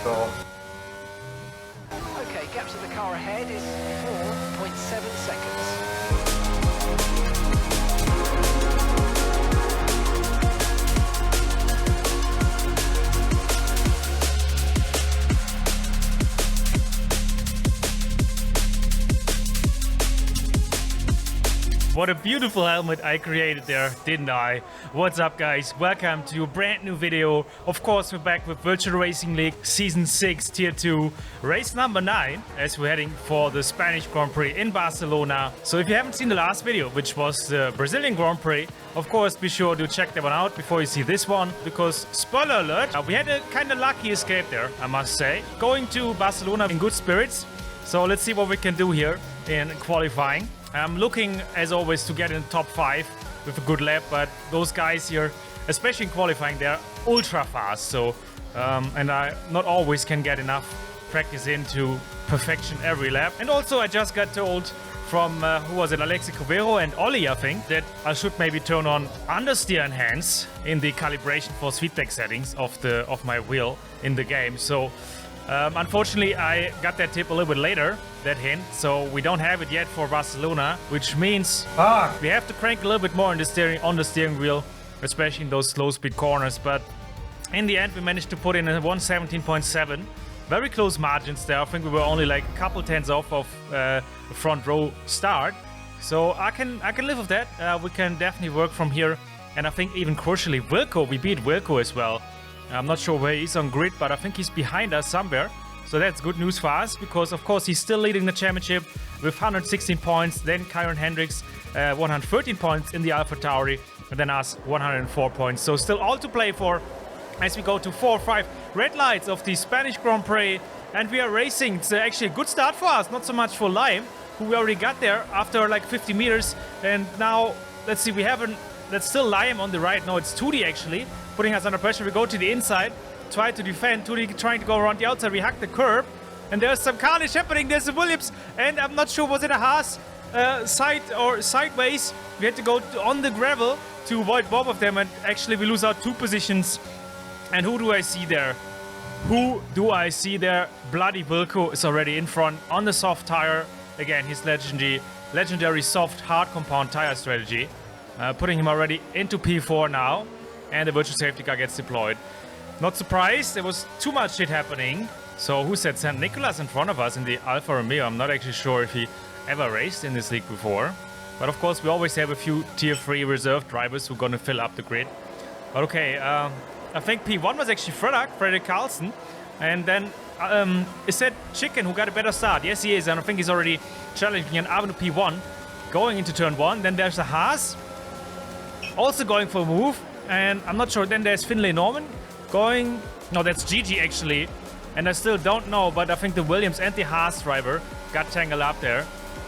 So. Okay, gap to the car ahead is 4.7 seconds. What a beautiful helmet I created there, didn't I? What's up, guys? Welcome to a brand new video. Of course, we're back with Virtual Racing League Season 6 Tier 2 race number 9 as we're heading for the Spanish Grand Prix in Barcelona. So if you haven't seen the last video, which was the Brazilian Grand Prix, of course be sure to check that one out before you see this one, because spoiler alert, we had a kind of lucky escape there, I must say. Going to Barcelona in good spirits. So let's see what we can do here in qualifying. I'm looking, as always, to get in the top 5 with a good lap, but those guys here, especially in qualifying, they're ultra fast. So, and I not always can get enough practice into perfection every lap. And also, I just got told from, who was it, Alexi Covero and Ollie, I think, that I should maybe turn on understeer enhance in the calibration force feedback settings of my wheel in the game. So, unfortunately, I got that tip a little bit later, that hint, so we don't have it yet for Barcelona, which means we have to crank a little bit more on the steering wheel, especially in those slow speed corners. But in the end, we managed to put in a 117.7, very close margins there. I think we were only like a couple tenths off of the front row start, so I can live with that. We can definitely work from here, and I think even crucially, Wilco, we beat Wilco as well. I'm not sure where he's on grid, but I think he's behind us somewhere. So that's good news for us, because of course he's still leading the championship with 116 points. Then Kyron Hendricks, 113 points in the AlphaTauri, and then us 104 points. So still all to play for as we go to 4 or 5 red lights of the Spanish Grand Prix. And we are racing. It's actually a good start for us, not so much for Lime, who we already got there after like 50 meters. And now, let's see, that's still Lime on the right. No, it's 2D actually, putting us under pressure. We go to the inside, try to defend. 2D trying to go around the outside. We hack the curb, and there's some carnage happening. There's a Williams, and I'm not sure, was it a Haas side or sideways? We had to go on the gravel to avoid both of them, and actually we lose out 2 positions. And who do I see there? Bloody Wilco is already in front on the soft tire. Again, his legendary soft hard compound tire strategy. Putting him already into P4 now, and the virtual safety car gets deployed. Not surprised, there was too much shit happening. So who said St. Nicholas in front of us in the Alfa Romeo? I'm not actually sure if he ever raced in this league before. But of course we always have a few tier 3 reserve drivers who are gonna fill up the grid. But okay, I think P1 was actually Fredrik Carlsen. And then is that Chicken who got a better start? Yes, he is, and I think he's already challenging an Avenue P1 going into turn 1. Then there's the Haas also going for a move, and I'm not sure. Then there's Finlay Norman going, no, that's Gigi actually, and I still don't know, but I think the Williams and the Haas driver got tangled up there,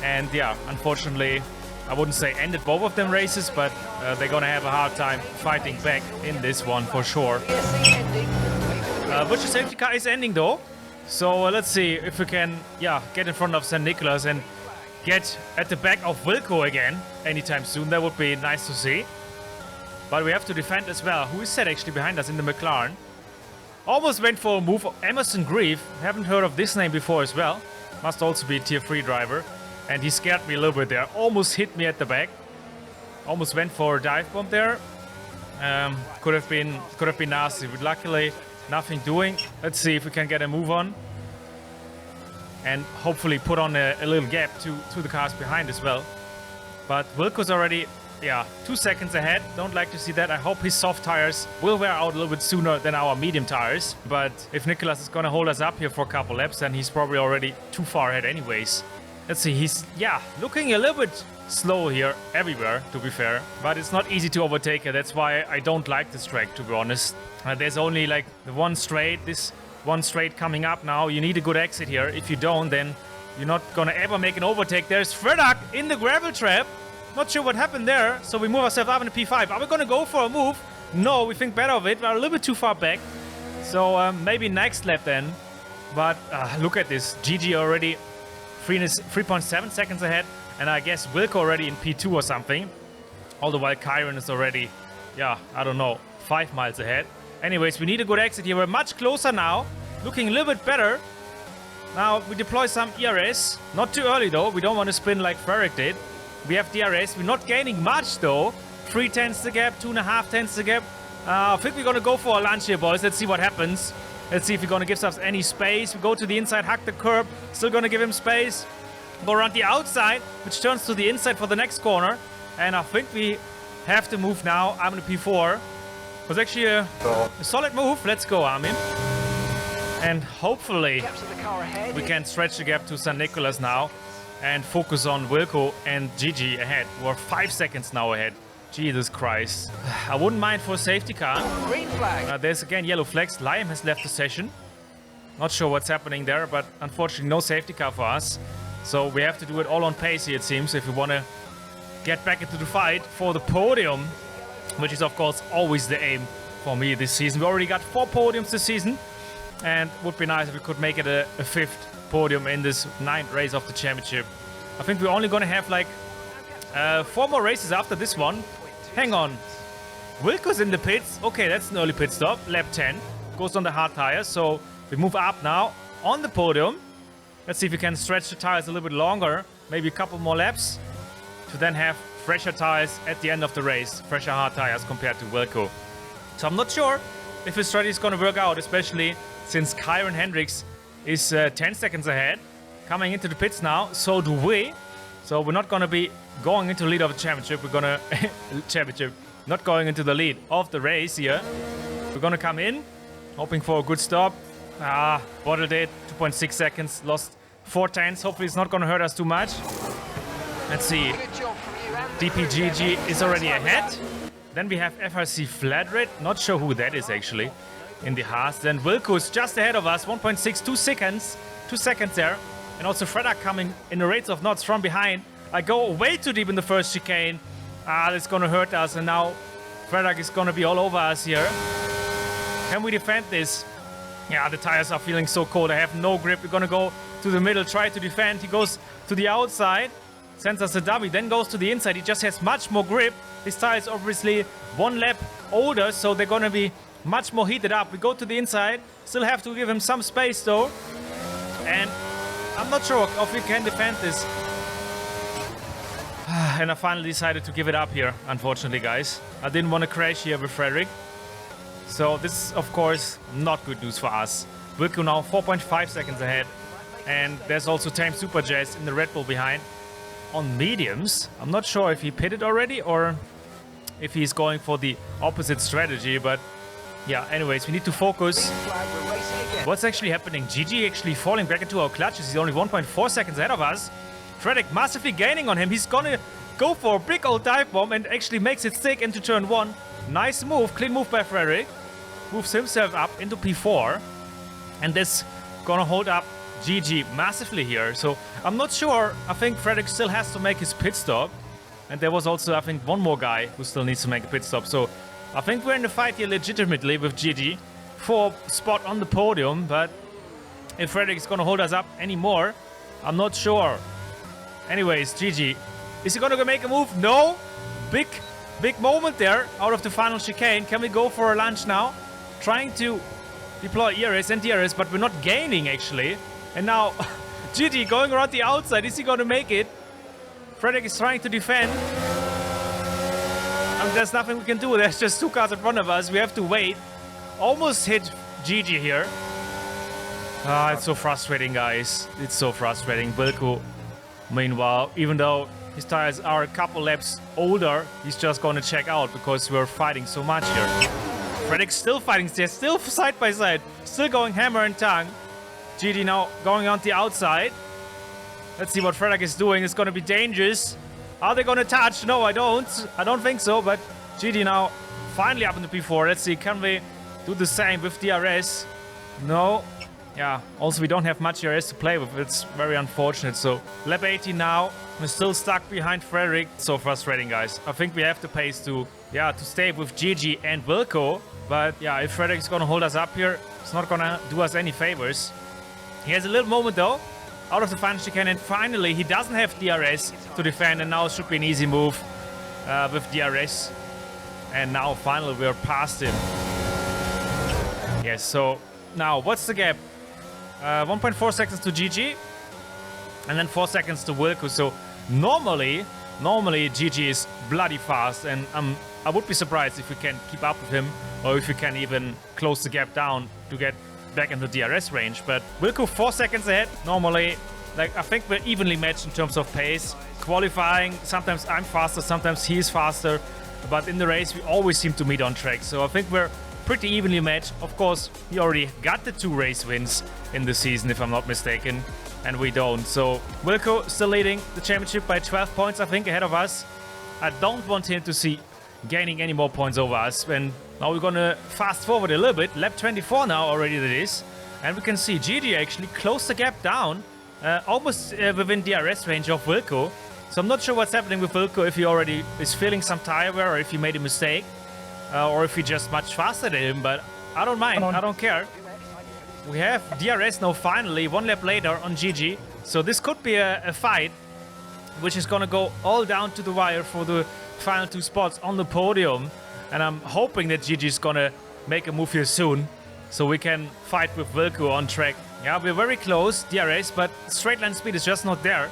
and yeah, unfortunately, I wouldn't say ended both of them races, but they're gonna have a hard time fighting back in this one for sure. Virtual safety car is ending though, so let's see if we can, yeah, get in front of St. Nicholas and get at the back of Wilco again anytime soon. That would be nice to see. But we have to defend as well. Who is that actually behind us in the McLaren? Almost went for a move. Emerson Grieve. Haven't heard of this name before as well. Must also be a tier 3 driver. And he scared me a little bit there. Almost hit me at the back. Almost went for a dive bomb there. Could have been nasty, but luckily nothing doing. Let's see if we can get a move on. And hopefully put on a little gap to the cars behind as well. But Wilco's already, yeah, 2 seconds ahead. Don't like to see that. I hope his soft tires will wear out a little bit sooner than our medium tires. But if Nicholas is gonna hold us up here for a couple laps, then he's probably already too far ahead anyways. Let's see, he's, yeah, looking a little bit slow here everywhere, to be fair. But it's not easy to overtake her. That's why I don't like this track, to be honest. There's only like the one straight, this one straight coming up now. You need a good exit here. If you don't, then you're not gonna ever make an overtake. There's Fredak in the gravel trap. Not sure what happened there, so we move ourselves up in the P5. Are we gonna go for a move? No, we think better of it. We're a little bit too far back. So maybe next lap then. But look at this. GG already 3.7 seconds ahead. And I guess Wilco already in P2 or something. All the while Kyron is already, yeah, I don't know, 5 miles ahead. Anyways, we need a good exit here. We're much closer now. looking a little bit better. Now we deploy some ERS. Not too early though. We don't want to spin like Frederick did. We have DRS. We're not gaining much though. 3 tenths the gap, 2.5 tenths the gap. I think we're going to go for a lunge here, boys. Let's see what happens. Let's see if we're going to give us any space. We go to the inside, hack the curb. Still going to give him space. Go around the outside, which turns to the inside for the next corner. And I think we have to move now. I'm in the P4. It was actually a solid move. Let's go, Armin. And hopefully we can stretch the gap to St. Nicholas now and focus on Wilco and Gigi ahead. We're 5 seconds now ahead. Jesus Christ. I wouldn't mind for a safety car. Green flag. There's again yellow flags. Liam has left the session. Not sure what's happening there, but unfortunately no safety car for us. So we have to do it all on pace here, it seems, if we want to get back into the fight for the podium, which is of course always the aim for me this season. We already got 4 podiums this season, and it would be nice if we could make it a 5th podium in this 9th race of the championship. I think we're only going to have like 4 more races after this one. Hang on. Wilco's in the pits. Okay, that's an early pit stop. Lap 10. Goes on the hard tires. So we move up now on the podium. Let's see if we can stretch the tires a little bit longer. Maybe a couple more laps. To then have fresher tires at the end of the race. Fresher hard tires compared to Wilco. So I'm not sure if his strategy is going to work out. Especially since Kyron Hendricks is 10 seconds ahead. Coming into the pits now. So do we. So we're not going to be going into the lead of the championship. We're going to... Not going into the lead of the race here. We're going to come in. Hoping for a good stop. Bottled it. 2.6 seconds. Lost 4 tenths. Hopefully it's not going to hurt us too much. Let's see. DPGG is already ahead. Then we have FRC Flatred. Not sure who that is actually. In the Haas. Then Wilco is just ahead of us. 1.6. 2 seconds. 2 seconds there. And also Frederick coming in the rates of knots from behind. I go way too deep in the first chicane. That's going to hurt us. And now Frederick is going to be all over us here. Can we defend this? Yeah, the tires are feeling so cold. I have no grip. We're going to go to the middle, try to defend. He goes to the outside, sends us a dummy, then goes to the inside. He just has much more grip. His tire is obviously 1 lap older, so they're going to be much more heated up. We go to the inside. Still have to give him some space, though. And I'm not sure if we can defend this. And I finally decided to give it up here, unfortunately, guys. I didn't want to crash here with Frederick. So this is, of course, not good news for us. Wilco now 4.5 seconds ahead. And there's also Tame Super Jazz in the Red Bull behind. On mediums, I'm not sure if he pitted already or if he's going for the opposite strategy. But yeah, anyways, we need to focus. What's actually happening? GG actually falling back into our clutches. He's only 1.4 seconds ahead of us. Frederick massively gaining on him. He's gonna go for a big old dive bomb and actually makes it stick into turn 1. Nice move. Clean move by Frederick. Moves himself up into P4. And this gonna hold up GG massively here. So I'm not sure. I think Frederick still has to make his pit stop. And there was also, I think, one more guy who still needs to make a pit stop. So I think we're in the fight here legitimately with GG for a spot on the podium. But if Frederick is gonna hold us up anymore, I'm not sure. Anyways, GG. Is he gonna make a move? No. Big moment there out of the final chicane. Can we go for a lunge now? Trying to deploy ERS and DRS, but we're not gaining actually. And now GG going around the outside. Is he gonna make it? Frederick is trying to defend. And there's nothing we can do. There's just 2 cars in front of us. We have to wait. Almost hit GG here. It's so frustrating, guys. It's so frustrating. Wilco, meanwhile, even though his tires are a couple laps older, he's just gonna check out because we're fighting so much here. Frederick's still fighting. They're still side by side. Still going hammer and tongue. GG now going on the outside. Let's see what Frederick is doing. It's gonna be dangerous. Are they gonna touch? No, I don't. I don't think so, but GG now finally up in the P4. Let's see, can we do the same with DRS? No. Yeah, also we don't have much DRS to play with. It's very unfortunate. So lap 18 now. We're still stuck behind Frederick. So frustrating, guys. I think we have the pace to stay with GG and Wilco. But yeah, if Frederick is gonna hold us up here, it's not gonna do us any favors. He has a little moment though, out of the final chicane, and finally he doesn't have DRS to defend, and now it should be an easy move with DRS. And now finally we're past him. Yes, so now what's the gap? 1.4 seconds to GG. And then 4 seconds to Wilco. So normally GG is bloody fast. And I would be surprised if we can keep up with him. Or if we can even close the gap down to get back into DRS range. But Wilco 4 seconds ahead. Normally, like, I think we're evenly matched in terms of pace. Qualifying, sometimes I'm faster, sometimes he's faster. But in the race, we always seem to meet on track. So I think we're pretty evenly matched. Of course, he already got the 2 race wins in the season, if I'm not mistaken. And we don't. So Wilco still leading the championship by 12 points, I think, ahead of us. I don't want him to see gaining any more points over us. And now we're gonna fast forward a little bit. Lap 24 now already that is. And we can see GG actually close the gap down. Almost within DRS range of Wilco. So I'm not sure what's happening with Wilco, if he already is feeling some tire wear or if he made a mistake. Or if he just much faster than him, but I don't mind, I don't care. We have DRS now finally, 1 lap later on GG. So this could be a fight, which is gonna go all down to the wire for the final 2 spots on the podium. And I'm hoping that GG is gonna make a move here soon, so we can fight with Wilco on track. Yeah, we're very close, DRS, but straight line speed is just not there.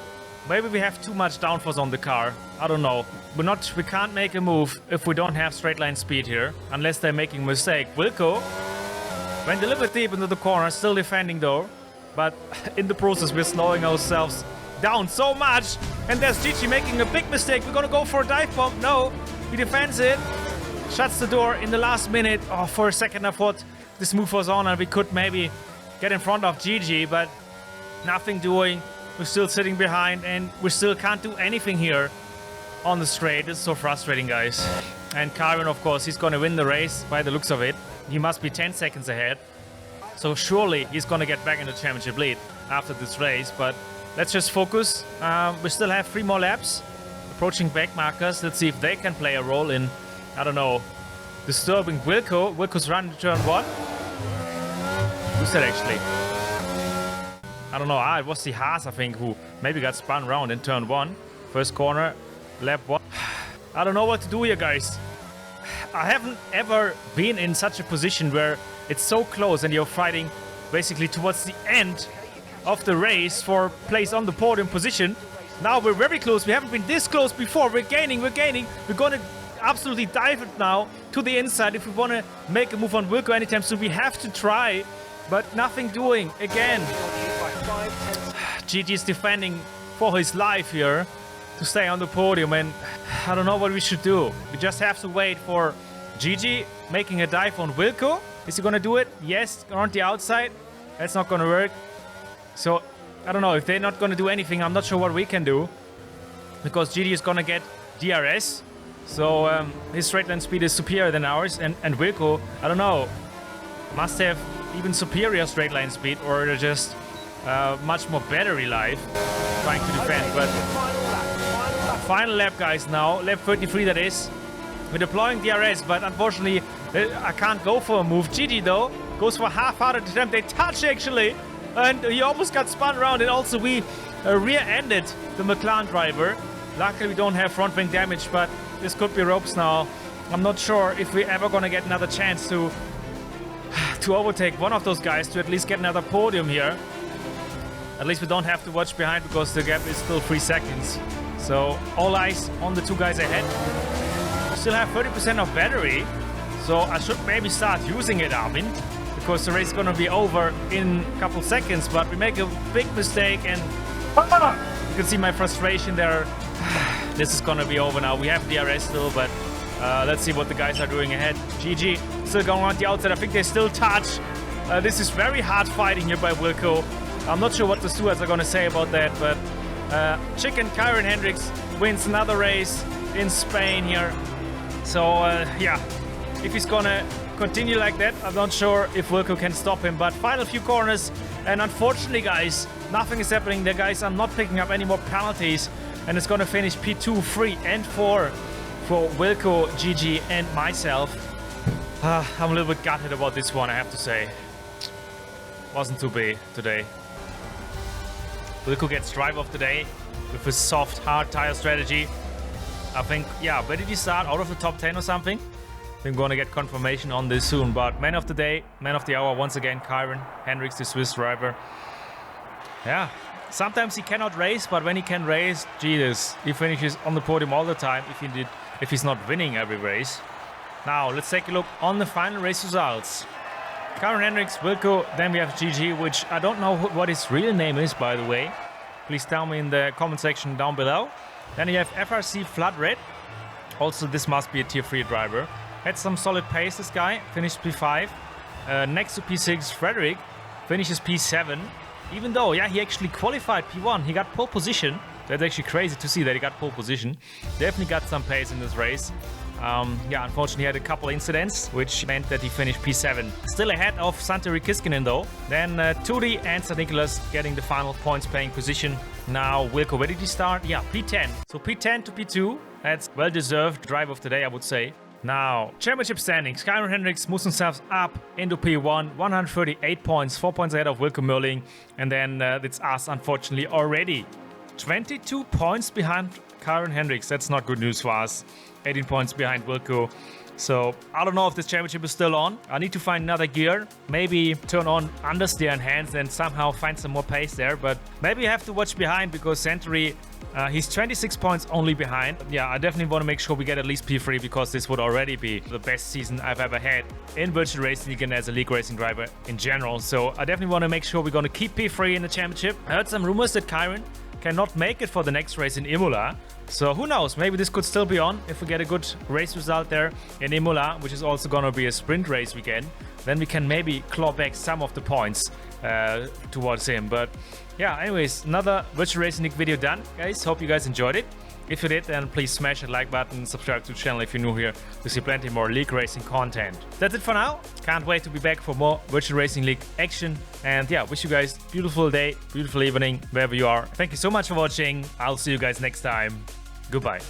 Maybe we have too much downforce on the car. I don't know. We can't make a move if we don't have straight line speed here, unless they're making a mistake. Wilco went a little bit deep into the corner, still defending though. But in the process, we're slowing ourselves down so much. And there's GG making a big mistake. We're gonna go for a dive bomb. No, he defends it. Shuts the door in the last minute. Oh, for a second I thought this move was on and we could maybe get in front of GG, but nothing doing. We're still sitting behind and we still can't do anything here on the straight. It's so frustrating, guys. And Kyron, of course, he's gonna win the race by the looks of it. He must be 10 seconds ahead. So surely he's gonna get back in the championship lead after this race. But let's just focus. We still have 3 more laps. Approaching back markers. Let's see if they can play a role in, I don't know, disturbing Wilco. Wilco's running to turn 1. Who's that actually? I don't know. It was the Haas, I think, who maybe got spun around in turn 1. First corner, lap 1. I don't know what to do here, guys. I haven't ever been in such a position where it's so close and you're fighting basically towards the end of the race for place on the podium position. Now we're very close. We haven't been this close before. We're gaining. We're gonna absolutely dive it now to the inside if we want to make a move on Wilco anytime soon. We have to try, but nothing doing again. GG is defending for his life here to stay on the podium, and I don't know what we should do. We just have to wait for GG making a dive on Wilco. Is he gonna do it? Yes, around the outside. That's not gonna work. So I don't know, if they're not gonna do anything, I'm not sure what we can do, because GG is gonna get DRS. So his straight line speed is superior than ours, and Wilco, I don't know, must have even superior straight line speed, or they're just much more battery life trying to defend. But final lap, guys, now lap 33 that is. We're deploying DRS, but unfortunately I can't go for a move. GG though goes for a half-hearted attempt. They touch actually, and he almost got spun around, and also we rear-ended the McLaren driver. Luckily we don't have front wing damage, but this could be ropes now. I'm not sure if we're ever gonna get another chance to overtake one of those guys, to at least get another podium here. At least we don't have to watch behind, because the gap is still 3 seconds. So all eyes on the 2 guys ahead. We still have 30% of battery, so I should maybe start using it, Armin, because the race is gonna be over in a couple seconds. But we make a big mistake, and you can see my frustration there. This is gonna be over now. We have DRS still, but let's see what the guys are doing ahead. GG still going on the outside. I think they still touch. This is very hard fighting here by Wilco. I'm not sure what the stewards are gonna say about that, but Chicken Kyron Hendricks wins another race in Spain here. So yeah, if he's gonna continue like that, I'm not sure if Wilco can stop him. But final few corners, and unfortunately, guys, nothing is happening. The guys are not picking up any more penalties, and it's gonna finish P2, 3, and 4 for Wilco, GG, and myself. I'm a little bit gutted about this one, I have to say. Wasn't too bad today. Wilco gets drive of the day with his soft, hard tire strategy. I think, yeah, where did he start? Out of the top 10 or something? think we're gonna get confirmation on this soon. But man of the day, man of the hour, once again, Kyron Hendricks, the Swiss driver. Yeah, sometimes he cannot race, but when he can race, Jesus, he finishes on the podium all the time if he's not winning every race. Now, let's take a look on the final race results. Kyron Hendricks, Wilco, then we have GG, which I don't know what his real name is, by the way. Please tell me in the comment section down below. Then you have FRC Flood Red. Also, this must be a tier 3 driver. Had some solid pace, this guy. Finished P5. Next to P6, Frederick finishes P7. Even though, yeah, he actually qualified P1. He got pole position. That's actually crazy to see that he got pole position. Definitely got some pace in this race. Yeah, unfortunately he had a couple incidents, which meant that he finished P7. Still ahead of Santeri Kiskinen though. Then Tudi and St. Nicholas getting the final points paying position. Now Wilco, where did he start? Yeah, P10. So P10 to P2. That's well-deserved drive of the day, I would say. Now, championship standings. Kyron Hendricks moves himself up into P1, 138 points, 4 points ahead of Wilco Mürling. And then it's us, unfortunately, already 22 points behind Kyron Hendricks. That's not good news for us. 18 points behind Wilco. So I don't know if this championship is still on. I need to find another gear. Maybe turn on understeer enhance and somehow find some more pace there. But maybe I have to watch behind because Santeri, he's 26 points only behind. Yeah, I definitely want to make sure we get at least P3 because this would already be the best season I've ever had in virtual racing again as a league racing driver in general. So I definitely want to make sure we're going to keep P3 in the championship. I heard some rumors that Kyron cannot make it for the next race in Imola. So who knows, maybe this could still be on if we get a good race result there in Imola, which is also going to be a sprint race weekend. Then we can maybe claw back some of the points towards him. But yeah, anyways, another virtual racing league video done, guys. Hope you guys enjoyed it. If you did, then please smash that like button, subscribe to the channel if you're new here to see plenty more league racing content. That's it for now. Can't wait to be back for more virtual racing league action. And yeah, wish you guys a beautiful day, beautiful evening, wherever you are. Thank you so much for watching. I'll see you guys next time. Goodbye.